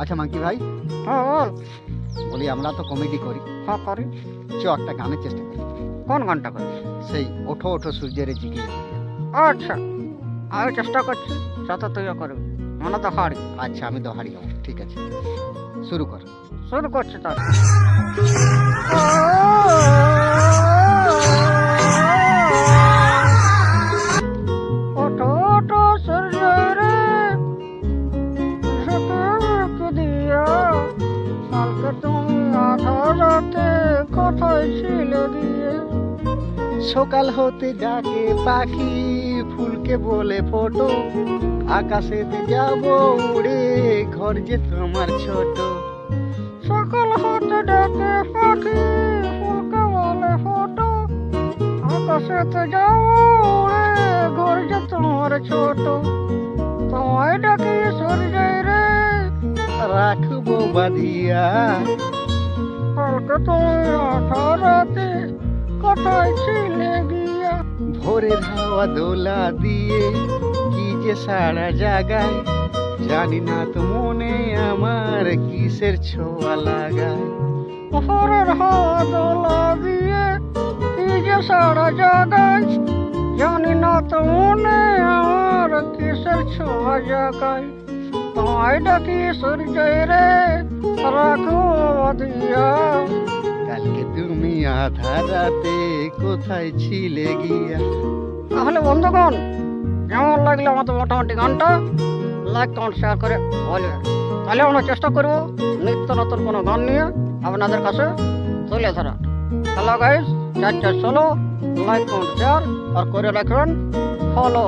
আচ্ছা মাঙ্কি ভাই, হ্যাঁ বল। বলি আমরা তো কমেডি করি, হ্যাঁ করি। একটা গানের চেষ্টা করি। কোন গানটা করি? সেই ওঠো ওঠো সূর্যের জিগি। আচ্ছা, আমি চেষ্টা করছি, সাথে তুইও করবি। মনে তো হারি। আচ্ছা আমি দোহারি গাবো, ঠিক আছে, শুরু কর। শুরু করছি তার। ওঠো ওঠো সূর্য রে, ঝুঁকে দিয়া, কালকে তুমি আধা রাতে কোথায় ছিলে গিয়ে? সকাল হতে ডাকে পাখি, ফুলকে বলে ফটো, আকাশেতে যাব উড়ে, ঘর যে তোমার ছোট। সকাল হতে ডাকে পাখি, ফুলকে বলে ফটো, আকাশেতে যাও উড়ে, ঘর যে তোমার ছোট। তোমায় ডাকি সূর্য রে, রাখবো বাঁধিয়া, কালকে তুমি আধা রাতে কোথায় ছিলে গিয়া? ভোরের হাওয়া দোলা দিয়ে কি যে সারা জাগায়, জানি না তো মনে আমার কিসের ছোঁয়া লাগায়। ভোরের হাওয়া দোলা দিয়ে কি যে সারা জাগায়, জানি না তো মনে আমার কিসের ছোঁয়া জাগায়। তোমায় ডাকি সূর্য রে, রাখো বাঁধিয়া। কালকে তুমি আধা রাতে কোথায় ছিলে গিয়া। তাহলে বন্ধুগণ, কেমন লাগলো আমাদের মোটামুটি গানটা? লাইক কমেন্ট শেয়ার করে বলবেন। তাহলে আমরা চেষ্টা করবো নিত্য নতুন কোনো গান নিয়ে আপনাদের কাছে তুলে ধরা। হ্যালো গাইস, 4 ষোলো, লাইক কমেন্ট শেয়ার আর করে রাখবেন ফলো।